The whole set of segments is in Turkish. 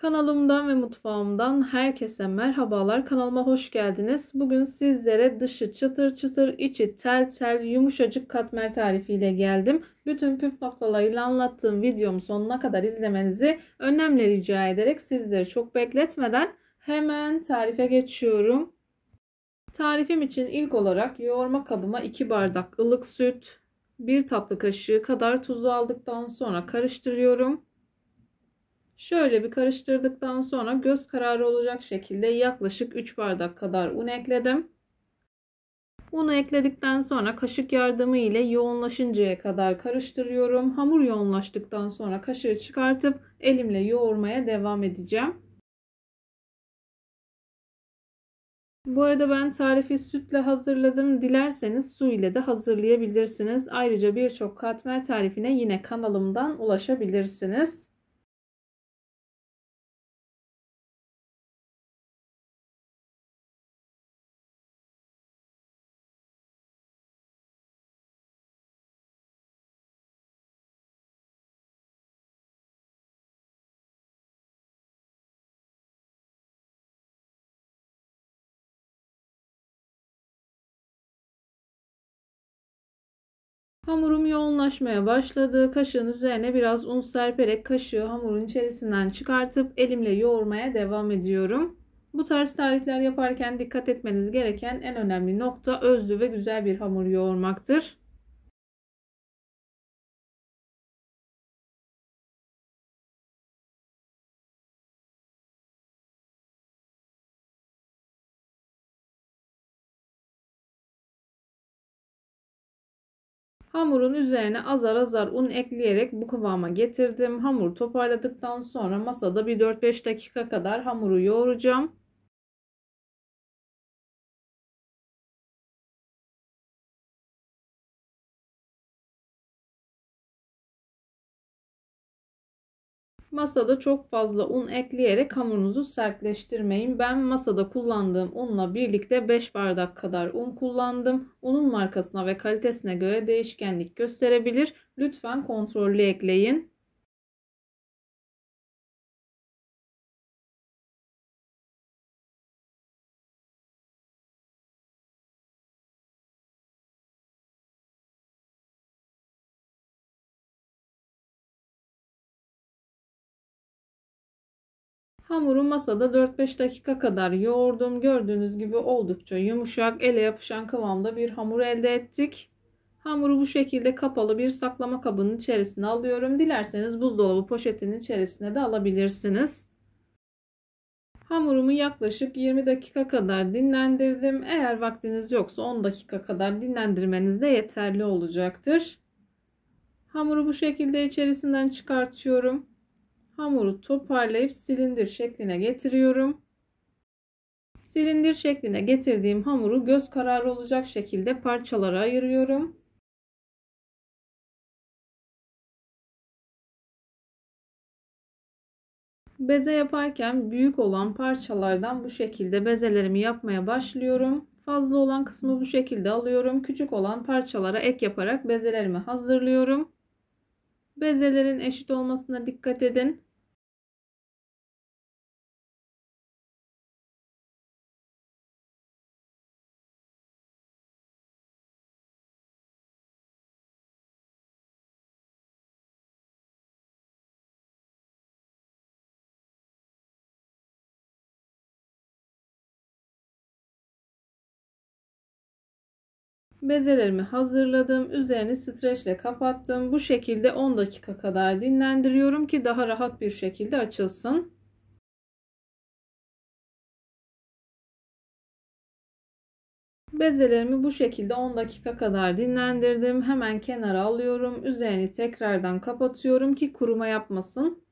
Kanalımdan ve mutfağımdan herkese merhabalar. Kanalıma hoş geldiniz. Bugün sizlere dışı çıtır çıtır, içi tel tel, yumuşacık katmer tarifiyle geldim. Bütün püf noktalarıyla anlattığım videomu sonuna kadar izlemenizi önemli rica ederek sizleri çok bekletmeden hemen tarife geçiyorum. Tarifim için ilk olarak yoğurma kabıma 2 bardak ılık süt, 1 tatlı kaşığı kadar tuzu aldıktan sonra karıştırıyorum. Şöyle bir karıştırdıktan sonra göz kararı olacak şekilde yaklaşık 3 bardak kadar un ekledim. Unu ekledikten sonra kaşık yardımı ile yoğunlaşıncaya kadar karıştırıyorum. Hamur yoğunlaştıktan sonra kaşığı çıkartıp elimle yoğurmaya devam edeceğim. Bu arada ben tarifi sütle hazırladım. Dilerseniz su ile de hazırlayabilirsiniz. Ayrıca birçok katmer tarifine yine kanalımdan ulaşabilirsiniz. Hamurum yoğunlaşmaya başladı. Kaşığın üzerine biraz un serperek kaşığı hamurun içerisinden çıkartıp elimle yoğurmaya devam ediyorum. Bu tarz tarifler yaparken dikkat etmeniz gereken en önemli nokta özlü ve güzel bir hamur yoğurmaktır. Hamurun üzerine azar azar un ekleyerek bu kıvama getirdim. Hamuru toparladıktan sonra masada bir 4-5 dakika kadar hamuru yoğuracağım. Masada çok fazla un ekleyerek hamurunuzu sertleştirmeyin. Ben masada kullandığım unla birlikte 5 bardak kadar un kullandım. Unun markasına ve kalitesine göre değişkenlik gösterebilir. Lütfen kontrollü ekleyin. Hamuru masada 4-5 dakika kadar yoğurdum. Gördüğünüz gibi oldukça yumuşak, ele yapışan kıvamda bir hamur elde ettik. Hamuru bu şekilde kapalı bir saklama kabının içerisine alıyorum. Dilerseniz buzdolabı poşetinin içerisine de alabilirsiniz. Hamurumu yaklaşık 20 dakika kadar dinlendirdim. Eğer vaktiniz yoksa 10 dakika kadar dinlendirmeniz de yeterli olacaktır. Hamuru bu şekilde içerisinden çıkartıyorum. Hamuru toparlayıp silindir şekline getiriyorum. Silindir şekline getirdiğim hamuru göz kararı olacak şekilde parçalara ayırıyorum. Beze yaparken büyük olan parçalardan bu şekilde bezelerimi yapmaya başlıyorum. Fazla olan kısmı bu şekilde alıyorum. Küçük olan parçalara ek yaparak bezelerimi hazırlıyorum. Bezelerin eşit olmasına dikkat edin. Bezelerimi hazırladım. Üzerini streçle kapattım. Bu şekilde 10 dakika kadar dinlendiriyorum ki daha rahat bir şekilde açılsın. Bezelerimi bu şekilde 10 dakika kadar dinlendirdim. Hemen kenara alıyorum. Üzerini tekrardan kapatıyorum ki kuruma yapmasın.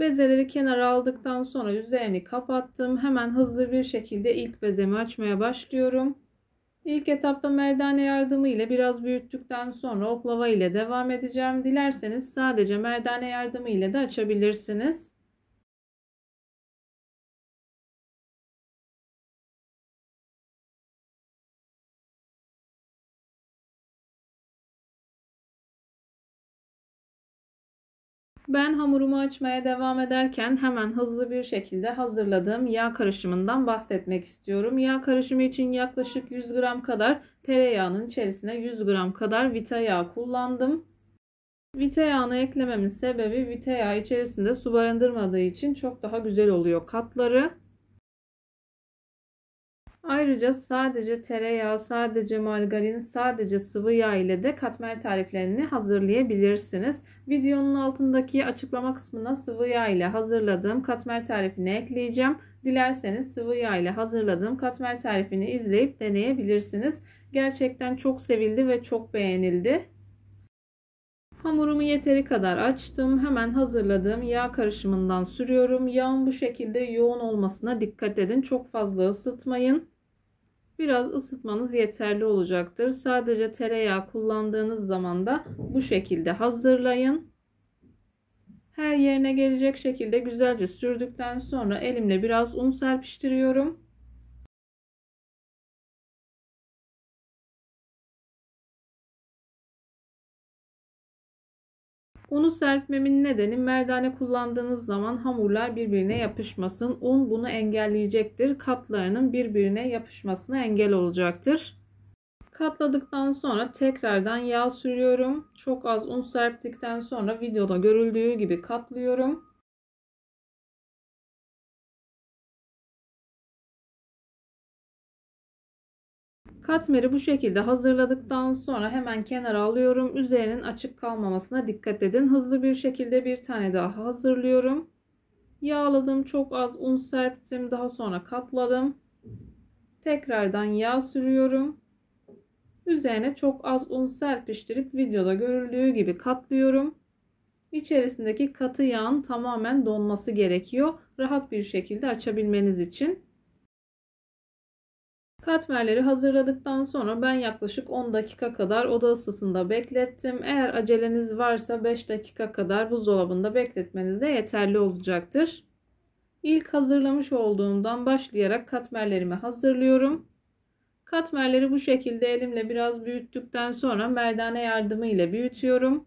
Bezeleri kenara aldıktan sonra üzerini kapattım. Hemen hızlı bir şekilde ilk bezemi açmaya başlıyorum. İlk etapta merdane yardımı ile biraz büyüttükten sonra oklava ile devam edeceğim. Dilerseniz sadece merdane yardımı ile de açabilirsiniz. Ben hamurumu açmaya devam ederken hemen hızlı bir şekilde hazırladığım yağ karışımından bahsetmek istiyorum. Yağ karışımı için yaklaşık 100 gram kadar tereyağının içerisine 100 gram kadar vita yağı kullandım. Vita yağını eklememin sebebi vita yağı içerisinde su barındırmadığı için çok daha güzel oluyor katları. Ayrıca sadece tereyağı, sadece margarin, sadece sıvı yağ ile de katmer tariflerini hazırlayabilirsiniz. Videonun altındaki açıklama kısmına sıvı yağ ile hazırladığım katmer tarifini ekleyeceğim. Dilerseniz sıvı yağ ile hazırladığım katmer tarifini izleyip deneyebilirsiniz. Gerçekten çok sevildi ve çok beğenildi. Hamurumu yeteri kadar açtım. Hemen hazırladığım yağ karışımından sürüyorum. Yağın bu şekilde yoğun olmasına dikkat edin. Çok fazla ısıtmayın. Biraz ısıtmanız yeterli olacaktır. Sadece tereyağı kullandığınız zaman da bu şekilde hazırlayın. Her yerine gelecek şekilde güzelce sürdükten sonra elimle biraz un serpiştiriyorum. Unu serpmemin nedeni merdane kullandığınız zaman hamurlar birbirine yapışmasın. Un bunu engelleyecektir. Katlarının birbirine yapışmasına engel olacaktır. Katladıktan sonra tekrardan yağ sürüyorum. Çok az un serptikten sonra videoda görüldüğü gibi katlıyorum. Katmeri bu şekilde hazırladıktan sonra hemen kenara alıyorum. Üzerinin açık kalmamasına dikkat edin. Hızlı bir şekilde bir tane daha hazırlıyorum. Yağladım, çok az un serptim, daha sonra katladım. Tekrardan yağ sürüyorum. Üzerine çok az un serpiştirip videoda görüldüğü gibi katlıyorum. İçerisindeki katı yağın tamamen donması gerekiyor. Rahat bir şekilde açabilmeniz için. Katmerleri hazırladıktan sonra ben yaklaşık 10 dakika kadar oda ısısında beklettim. Eğer aceleniz varsa 5 dakika kadar buzdolabında bekletmeniz de yeterli olacaktır. İlk hazırlamış olduğumdan başlayarak katmerlerimi hazırlıyorum. Katmerleri bu şekilde elimle biraz büyüttükten sonra merdane yardımı ile büyütüyorum.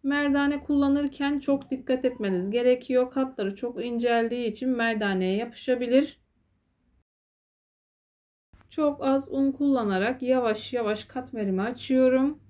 Merdane kullanırken çok dikkat etmeniz gerekiyor. Katları çok inceldiği için merdaneye yapışabilir. Çok az un kullanarak yavaş yavaş katmerimi açıyorum.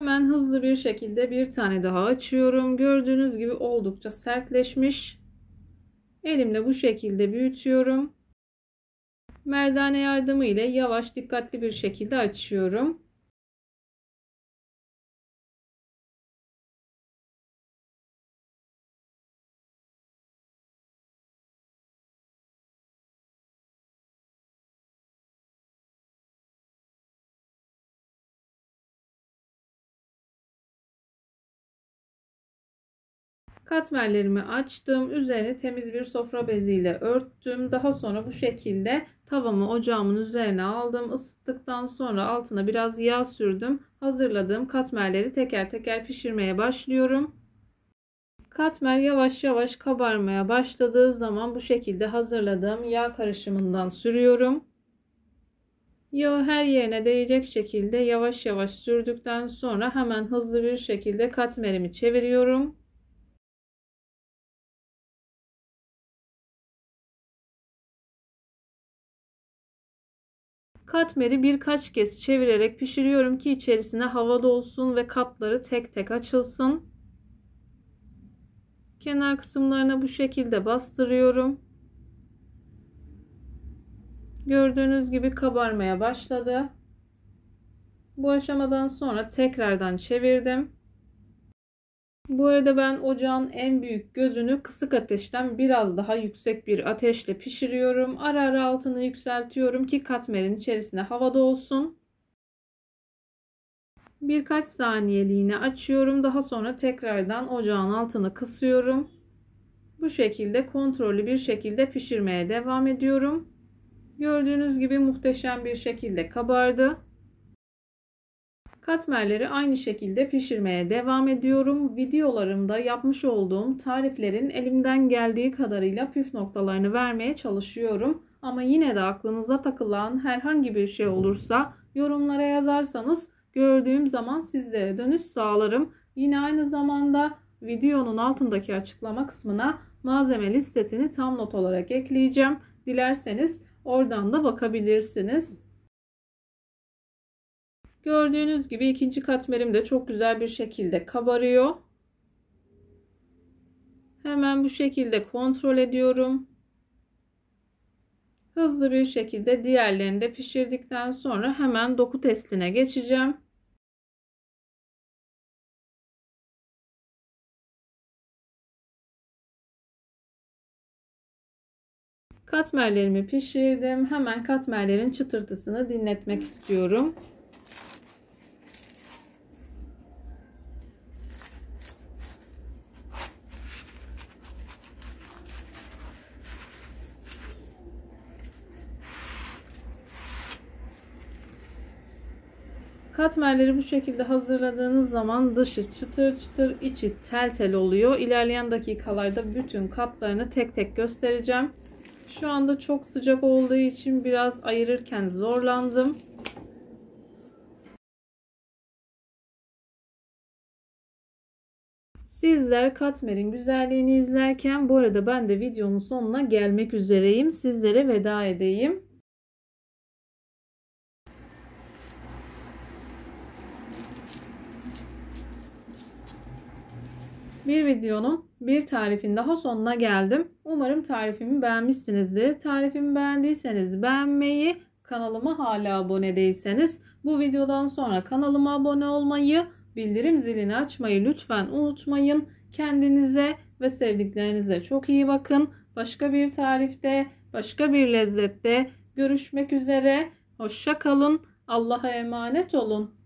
Hemen hızlı bir şekilde bir tane daha açıyorum. Gördüğünüz gibi oldukça sertleşmiş. Elimle bu şekilde büyütüyorum. Merdane yardımı ile yavaş, dikkatli bir şekilde açıyorum. Katmerlerimi açtım. Üzerine temiz bir sofra beziyle örttüm. Daha sonra bu şekilde tavamı ocağımın üzerine aldım. Isıttıktan sonra altına biraz yağ sürdüm. Hazırladığım katmerleri teker teker pişirmeye başlıyorum. Katmer yavaş yavaş kabarmaya başladığı zaman bu şekilde hazırladığım yağ karışımından sürüyorum. Yağı her yerine değecek şekilde yavaş yavaş sürdükten sonra hemen hızlı bir şekilde katmerimi çeviriyorum. Katmeri birkaç kez çevirerek pişiriyorum ki içerisine hava dolsun ve katları tek tek açılsın. Kenar kısımlarına bu şekilde bastırıyorum. Gördüğünüz gibi kabarmaya başladı. Bu aşamadan sonra tekrardan çevirdim. Bu arada ben ocağın en büyük gözünü kısık ateşten biraz daha yüksek bir ateşle pişiriyorum. Ara ara altını yükseltiyorum ki katmerin içerisine hava dolsun. Birkaç saniyeliğine açıyorum. Daha sonra tekrardan ocağın altını kısıyorum. Bu şekilde kontrollü bir şekilde pişirmeye devam ediyorum. Gördüğünüz gibi muhteşem bir şekilde kabardı. Katmerleri aynı şekilde pişirmeye devam ediyorum. Videolarımda yapmış olduğum tariflerin elimden geldiği kadarıyla püf noktalarını vermeye çalışıyorum. Ama yine de aklınıza takılan herhangi bir şey olursa yorumlara yazarsanız gördüğüm zaman sizlere dönüş sağlarım. Yine aynı zamanda videonun altındaki açıklama kısmına malzeme listesini tam not olarak ekleyeceğim. Dilerseniz oradan da bakabilirsiniz. Gördüğünüz gibi ikinci katmerim de çok güzel bir şekilde kabarıyor. Hemen bu şekilde kontrol ediyorum. Hızlı bir şekilde diğerlerini de pişirdikten sonra hemen doku testine geçeceğim. Katmerlerimi pişirdim. Hemen katmerlerin çıtırtısını dinletmek istiyorum. Katmerleri bu şekilde hazırladığınız zaman dışı çıtır çıtır, içi tel tel oluyor. İlerleyen dakikalarda bütün katlarını tek tek göstereceğim. Şu anda çok sıcak olduğu için biraz ayırırken zorlandım. Sizler katmerin güzelliğini izlerken bu arada ben de videonun sonuna gelmek üzereyim. Sizlere veda edeyim. Bir videonun bir tarifin daha sonuna geldim. Umarım tarifimi beğenmişsinizdir. Tarifimi beğendiyseniz beğenmeyi, kanalıma hala abone değilseniz bu videodan sonra kanalıma abone olmayı, bildirim zilini açmayı lütfen unutmayın. Kendinize ve sevdiklerinize çok iyi bakın. Başka bir tarifte, başka bir lezzette görüşmek üzere. Hoşça kalın. Allah'a emanet olun.